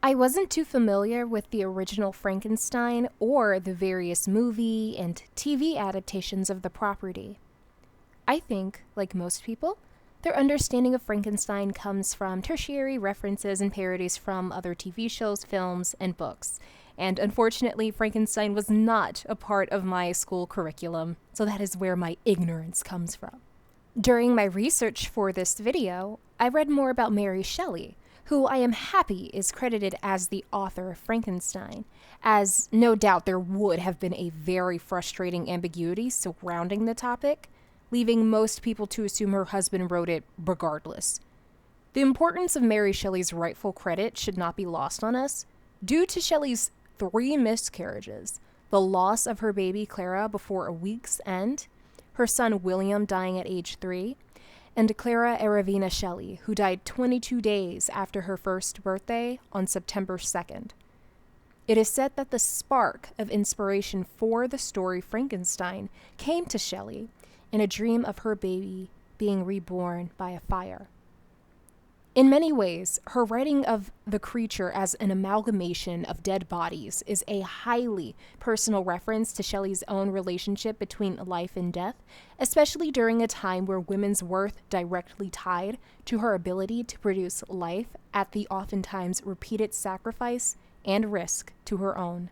I wasn't too familiar with the original Frankenstein or the various movie and TV adaptations of the property. I think, like most people, their understanding of Frankenstein comes from tertiary references and parodies from other TV shows, films, and books. And unfortunately, Frankenstein was not a part of my school curriculum, so that is where my ignorance comes from. During my research for this video, I read more about Mary Shelley, who I am happy is credited as the author of Frankenstein, as no doubt there would have been a very frustrating ambiguity surrounding the topic, leaving most people to assume her husband wrote it regardless. The importance of Mary Shelley's rightful credit should not be lost on us. Due to Shelley's 3 miscarriages, the loss of her baby Clara before a week's end, her son William dying at age 3, and Clara Eravina Shelley, who died 22 days after her first birthday on September 2nd. It is said that the spark of inspiration for the story Frankenstein came to Shelley in a dream of her baby being reborn by a fire. In many ways, her writing of the creature as an amalgamation of dead bodies is a highly personal reference to Shelley's own relationship between life and death, especially during a time where women's worth directly tied to her ability to produce life at the oftentimes repeated sacrifice and risk to her own.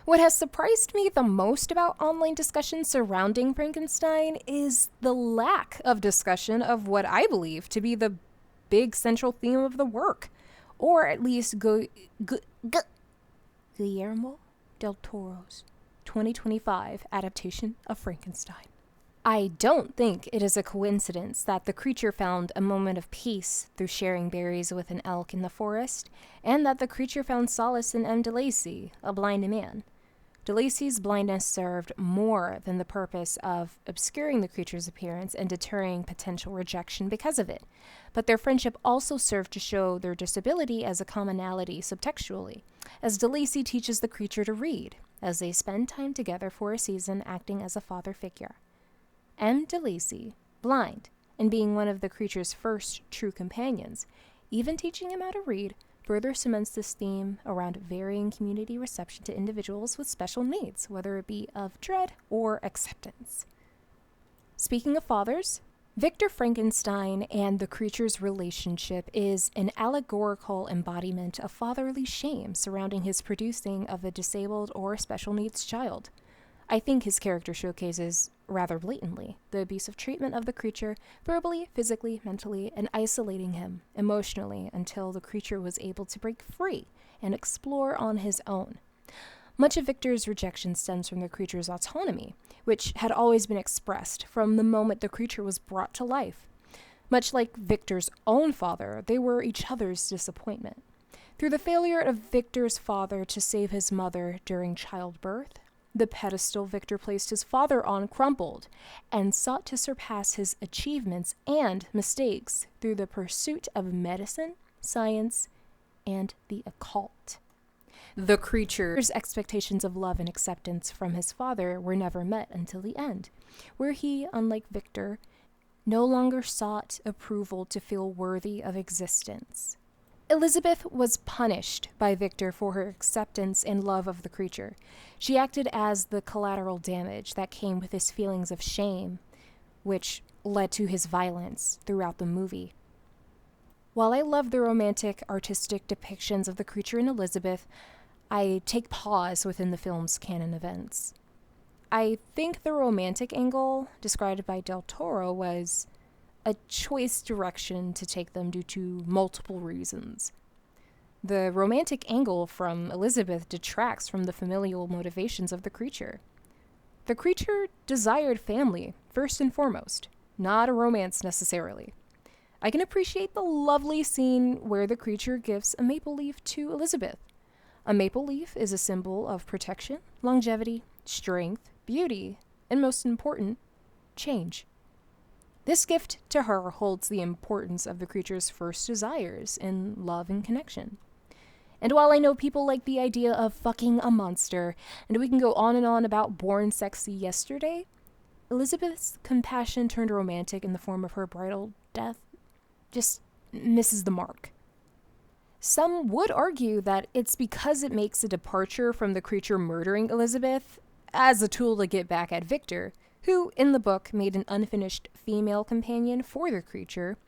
What has surprised me the most about online discussion surrounding Frankenstein is the lack of discussion of what I believe to be the big central theme of the work, or at least Guillermo del Toro's 2025 adaptation of Frankenstein. I don't think it is a coincidence that the creature found a moment of peace through sharing berries with an elk in the forest, and that the creature found solace in M. de Lacy, a blind man. De Lacy's blindness served more than the purpose of obscuring the creature's appearance and deterring potential rejection because of it, but their friendship also served to show their disability as a commonality subtextually, as de Lacy teaches the creature to read, as they spend time together for a season acting as a father figure. M. de Lacy, blind, and being one of the creature's first true companions, even teaching him how to read, further cements this theme around varying community reception to individuals with special needs, whether it be of dread or acceptance. Speaking of fathers, Victor Frankenstein and the creature's relationship is an allegorical embodiment of fatherly shame surrounding his producing of a disabled or special needs child. I think his character showcases, rather blatantly, the abusive treatment of the creature, verbally, physically, mentally, and isolating him emotionally until the creature was able to break free and explore on his own. Much of Victor's rejection stems from the creature's autonomy, which had always been expressed from the moment the creature was brought to life. Much like Victor's own father, they were each other's disappointment. Through the failure of Victor's father to save his mother during childbirth, the pedestal Victor placed his father on crumbled and sought to surpass his achievements and mistakes through the pursuit of medicine, science, and the occult. The creature's expectations of love and acceptance from his father were never met until the end, where he, unlike Victor, no longer sought approval to feel worthy of existence. Elizabeth was punished by Victor for her acceptance and love of the creature. She acted as the collateral damage that came with his feelings of shame, which led to his violence throughout the movie. While I love the romantic, artistic depictions of the creature in Elizabeth, I take pause within the film's canon events. I think the romantic angle described by Del Toro was a choice direction to take them due to multiple reasons. The romantic angle from Elizabeth detracts from the familial motivations of the creature. The creature desired family, first and foremost, not a romance necessarily. I can appreciate the lovely scene where the creature gives a maple leaf to Elizabeth. A maple leaf is a symbol of protection, longevity, strength, beauty, and most important, change. This gift to her holds the importance of the creature's first desires in love and connection. And while I know people like the idea of fucking a monster, and we can go on and on about born sexy yesterday, Elizabeth's compassion turned romantic in the form of her bridal death just misses the mark. Some would argue that it's because it makes a departure from the creature murdering Elizabeth as a tool to get back at Victor, who, in the book, made an unfinished female companion for the creature,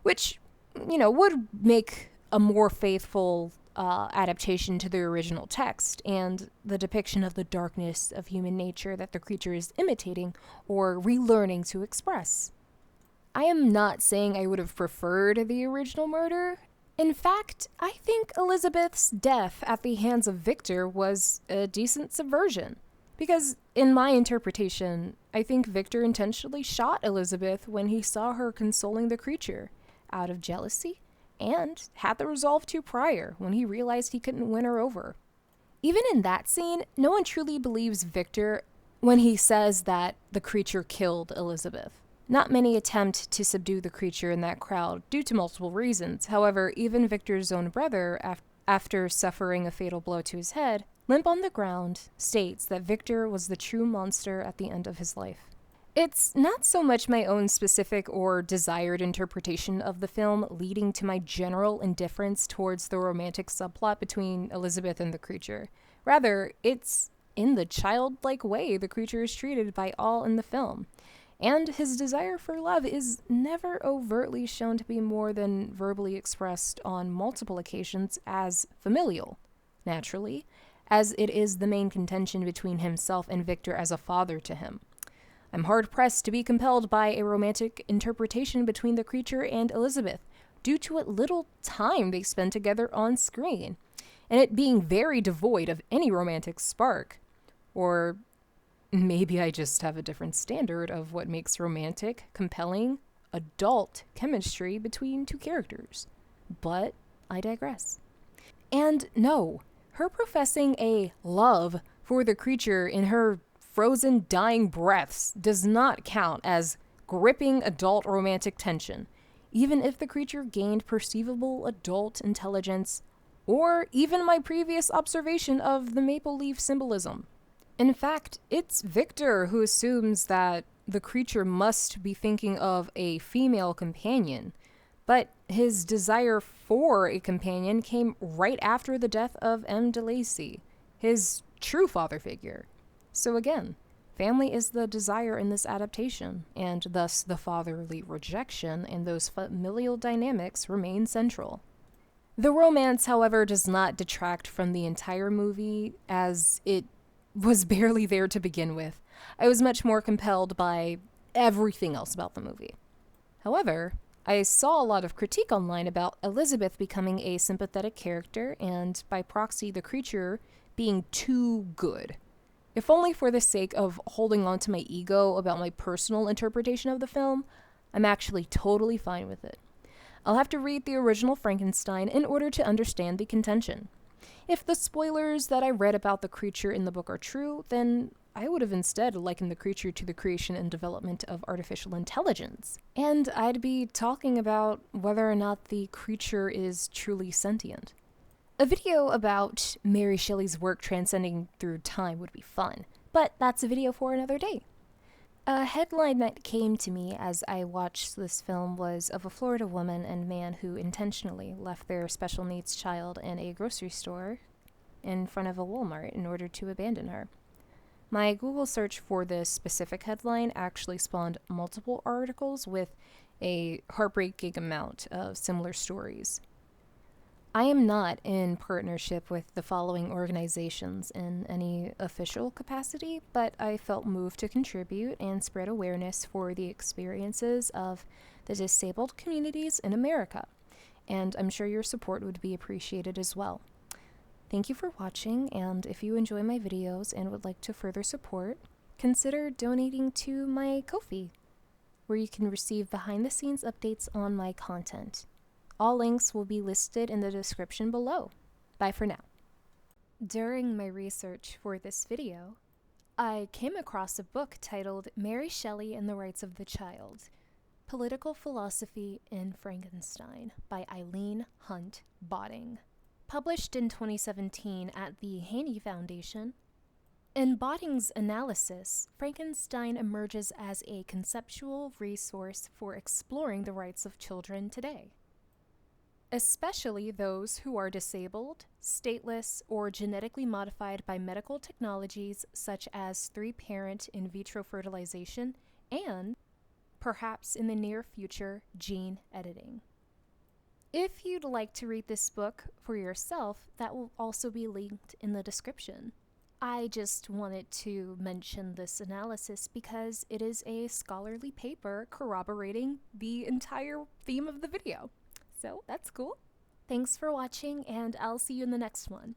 which, would make a more faithful adaptation to the original text and the depiction of the darkness of human nature that the creature is imitating or relearning to express. I am not saying I would have preferred the original murder. In fact, I think Elizabeth's death at the hands of Victor was a decent subversion. Because, in my interpretation, I think Victor intentionally shot Elizabeth when he saw her consoling the creature, out of jealousy, and had the resolve to prior when he realized he couldn't win her over. Even in that scene, no one truly believes Victor when he says that the creature killed Elizabeth. Not many attempt to subdue the creature in that crowd due to multiple reasons. However, even Victor's own brother, after suffering a fatal blow to his head, limp on the ground, states that Victor was the true monster at the end of his life. It's not so much my own specific or desired interpretation of the film leading to my general indifference towards the romantic subplot between Elizabeth and the creature. Rather, it's in the childlike way the creature is treated by all in the film. And his desire for love is never overtly shown to be more than verbally expressed on multiple occasions as familial, naturally, as it is the main contention between himself and Victor as a father to him. I'm hard-pressed to be compelled by a romantic interpretation between the creature and Elizabeth, due to what little time they spend together on screen, and it being very devoid of any romantic spark. Or maybe I just have a different standard of what makes romantic, compelling, adult chemistry between two characters. But I digress. And no, her professing a love for the creature in her frozen, dying breaths does not count as gripping adult romantic tension, even if the creature gained perceivable adult intelligence, or even my previous observation of the maple leaf symbolism. In fact, it's Victor who assumes that the creature must be thinking of a female companion, but his desire for a companion came right after the death of M. de Lacy, his true father figure. So again, family is the desire in this adaptation, and thus the fatherly rejection and those familial dynamics remain central. The romance, however, does not detract from the entire movie, as it was barely there to begin with. I was much more compelled by everything else about the movie. However, I saw a lot of critique online about Elizabeth becoming a sympathetic character, and by proxy the creature being too good. If only for the sake of holding on to my ego about my personal interpretation of the film, I'm actually totally fine with it. I'll have to read the original Frankenstein in order to understand the contention. If the spoilers that I read about the creature in the book are true, then I would have instead likened the creature to the creation and development of artificial intelligence. And I'd be talking about whether or not the creature is truly sentient. A video about Mary Shelley's work transcending through time would be fun, but that's a video for another day. A headline that came to me as I watched this film was of a Florida woman and man who intentionally left their special needs child in a grocery store in front of a Walmart in order to abandon her. My Google search for this specific headline actually spawned multiple articles with a heartbreaking amount of similar stories. I am not in partnership with the following organizations in any official capacity, but I felt moved to contribute and spread awareness for the experiences of the disabled communities in America, and I'm sure your support would be appreciated as well. Thank you for watching, and if you enjoy my videos and would like to further support, consider donating to my Ko-fi, where you can receive behind-the-scenes updates on my content. All links will be listed in the description below. Bye for now. During my research for this video, I came across a book titled Mary Shelley and the Rights of the Child, Political Philosophy in Frankenstein by Eileen Hunt Botting. Published in 2017 at the Haney Foundation. In Botting's analysis, Frankenstein emerges as a conceptual resource for exploring the rights of children today. especially those who are disabled, stateless, or genetically modified by medical technologies such as three-parent in vitro fertilization and, perhaps in the near future, gene editing. If you'd like to read this book for yourself, that will also be linked in the description. I just wanted to mention this analysis because it is a scholarly paper corroborating the entire theme of the video. So that's cool. Thanks for watching, and I'll see you in the next one.